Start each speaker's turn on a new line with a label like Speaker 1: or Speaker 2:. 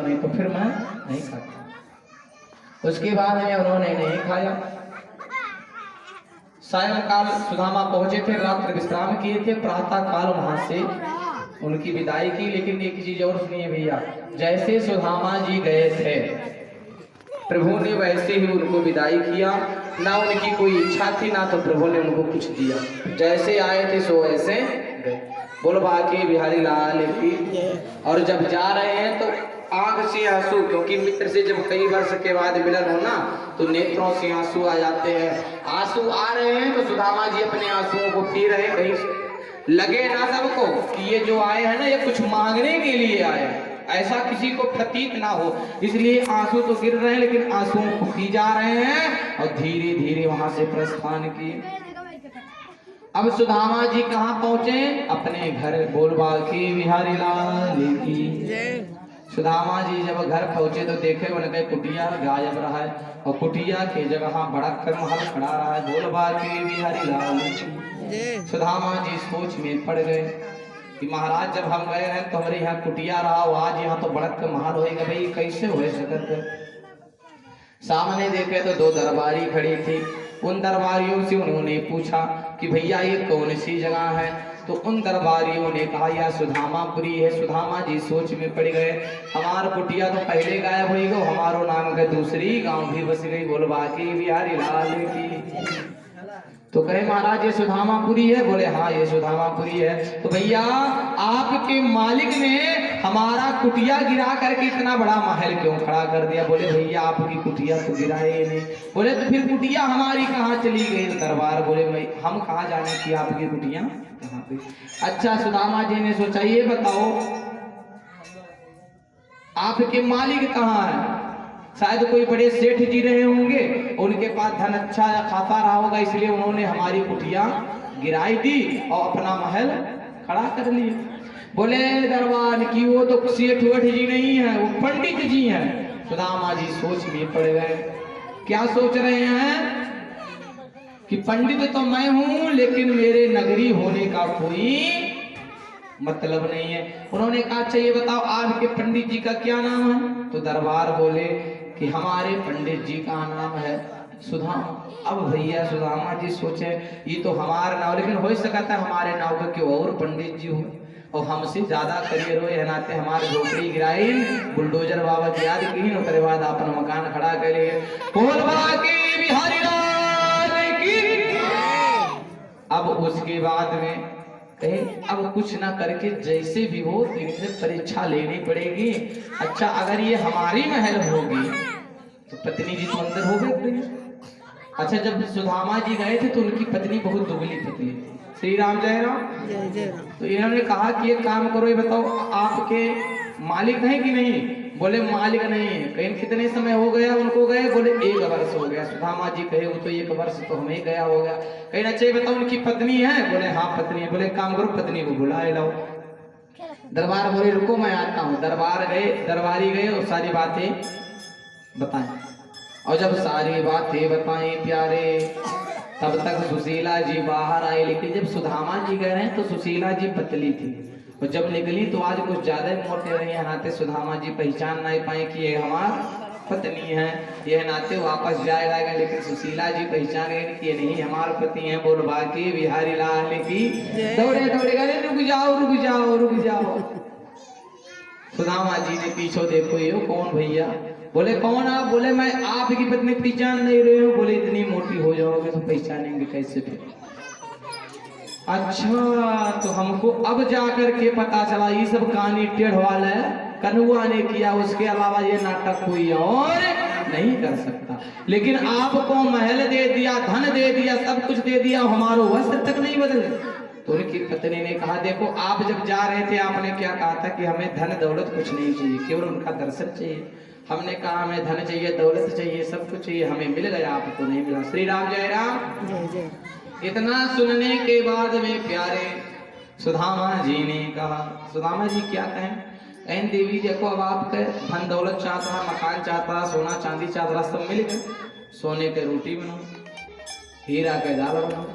Speaker 1: नहीं तो फिर मैं नहीं खाता। उसके बाद में उन्होंने नहीं खाया। सायंकाल सुदामा पहुंचे थे, रात्रि विश्राम किए थे, प्रातः काल वहां से उनकी विदाई की। लेकिन एक चीज और सुनिए भैया, जैसे सुदामा जी गए थे प्रभु ने वैसे ही उनको विदाई किया। ना उनकी कोई इच्छा थी, ना तो प्रभु ने उनको कुछ दिया, जैसे आए थे सो ऐसे गए। बोल बाकी बिहारी लाल की। और जब जा रहे हैं तो आंख से आंसू, क्योंकि मित्र से जब कई वर्ष के बाद मिलन हो ना तो नेत्रों से आंसू आ जाते हैं। आंसू आ रहे हैं तो सुदामा जी अपने आंसुओं को पी रहे, कहीं से लगे ना सबको कि ये जो आए हैं ना ये कुछ मांगने के लिए आए, ऐसा किसी को प्रतीत ना हो, इसलिए आंसू तो गिर रहे हैं लेकिन आंसुओं को पी जा रहे हैं और धीरे धीरे वहां से प्रस्थान किए। अब सुदामा जी कहाँ पहुंचे? अपने घर। बोलबा की बिहारी लाल की। सुदामा जी जब घर पहुंचे तो देखे उनके कुटिया गायब रहा है और कुटिया के जगह बड़ा कर महल खड़ा रहा है। बोलबा की बिहारी लाल की। सुदामा जी सोच में पड़ गए कि महाराज जब हम गए हैं तो हमारे यहाँ कुटिया रहा हो, आज यहाँ तो बड़क का महल होएगा, भाई कैसे हो सकत। सामने देखे तो दो दरबारी खड़ी थी। उन दरबारियों से उन्होंने पूछा कि भैया ये कौन सी जगह है? तो उन दरबारियों ने कहा यह सुदामापुरी है। सुदामा जी सोच में पड़ गए, हमारा कुटिया तो पहले गायब हो गो, हमारो नाम का दूसरी गांव भी बस गई। बोलबा की बिहारी लाल की। तो कहे महाराज ये सुदामापुरी है? बोले हाँ ये सुदामापुरी है। तो भैया आपके मालिक ने हमारा कुटिया गिरा करके इतना बड़ा महल क्यों खड़ा कर दिया? बोले भैया आपकी कुटिया तो गिराए नहीं। बोले तो फिर कुटिया हमारी कहाँ चली गई? दरबार बोले भाई हम कहाँ जाने की आपकी कुटिया कहाँ पे? अच्छा सुदामा जी ने सोचा ये बताओ आपके मालिक कहाँ है? शायद कोई बड़े सेठ जी रहे होंगे, उनके पास धन अच्छा खाता रहा होगा, इसलिए उन्होंने हमारी कुटिया गिराई दी और अपना महल खड़ा कर लिया। बोले दरबार की वो तो सेठ वेठ जी नहीं है, वो पंडित जी हैं। सुदामा जी सोच में पड़ गए। क्या सोच रहे हैं कि पंडित तो मैं हूं लेकिन मेरे नगरी होने का कोई मतलब नहीं है। उन्होंने कहा अच्छा ये बताओ आपके पंडित जी का क्या नाम है? तो दरबार बोले कि हमारे पंडित जी का नाम है सुदामा। अब भैया सुदामा जी सोचे ये तो हमारा नाम, लेकिन हो सकता है हमारे नाम का क्यों और पंडित जी हो और हमसे ज्यादा करियर हो, नाते हमारे झोपड़ी गिराई, बुलडोजर बाबा की याद की, उसके बाद अपन मकान खड़ा करे। बिहारी लाल की। अब उसके बाद में कहे अब कुछ ना करके जैसे भी हो इनसे परीक्षा लेनी पड़ेगी। अच्छा अगर ये हमारी महल होगी तो पत्नी जी तो अंदर हो गए। अच्छा जब सुदामा जी गए थे तो उनकी पत्नी बहुत दुबली पतली थी। श्री राम जय राम। तो इन्होंने कहा कि एक काम करो, ये बताओ आपके मालिक हैं कि नहीं? बोले मालिक नहीं है। कहीं कितने समय हो गया उनको गए? बोले 1 वर्ष हो गया। सुदामा जी कहे वो तो 1 वर्ष तो हमें गया हो गया। कहीं अच्छा बताओ उनकी पत्नी है? बोले हाँ पत्नी है। बोले काम करो पत्नी को बुलाए लाओ। दरबार बोले रुको मैं आता हूँ। दरबार गए, दरबारी गए और सारी बातें बताएं। और जब सारी बातें बताएं प्यारे तब तक सुशीला जी बाहर आए। लेकिन जब सुदामा जी गए हैं तो सुशीला जी पतली थी और जब निकली तो आज कुछ ज्यादा मोटे रही है, नाते सुदामा जी पहचान नहीं पाए कि ये हमार पत्नी है। यह नाते वापस जाए रहेगा, लेकिन सुशीला जी पहचान गए कि ये नहीं हमारे पति हैं। बोल बाकी बिहारी लाल की। दौड़े दौड़े गए रुक जाओ रुक जाओ रुक जाओ। सुदामा जी ने पीछे देखो ये कौन भैया? बोले कौन आप? बोले मैं आपकी पत्नी पहचान नहीं रहे हो। बोले इतनी मोटी हो जाओगे तो पहचानेंगे कैसे फिर? अच्छा तो हमको अब जाकर के पता चला ये सब कहानी टेढ़ वाला है, कन्हुआ ने किया, उसके अलावा ये नाटक कोई और नहीं कर सकता। लेकिन आपको महल दे दिया, धन दे दिया, सब कुछ दे दिया, हमारो वस्त्र तक नहीं बदले। तो उनकी पत्नी ने कहा देखो आप जब जा रहे थे आपने क्या कहा था कि हमें धन दौलत कुछ नहीं चाहिए, केवल उनका दर्शन चाहिए। हमने कहा हमें धन चाहिए, दौलत चाहिए, सब कुछ चाहिए, हमें मिल गया, आपको नहीं मिला। श्री राम जय राम।
Speaker 2: जय जय।
Speaker 1: इतना सुनने के बाद में प्यारे सुदामा जी ने कहा, सुदामा जी क्या कहें? कहें देवी देखो अब आपके धन दौलत चाहता, मकान चाहता, सोना चांदी चाहता, सब मिल गए। सोने के रोटी बनाओ, हीरा के दाल बनाओ,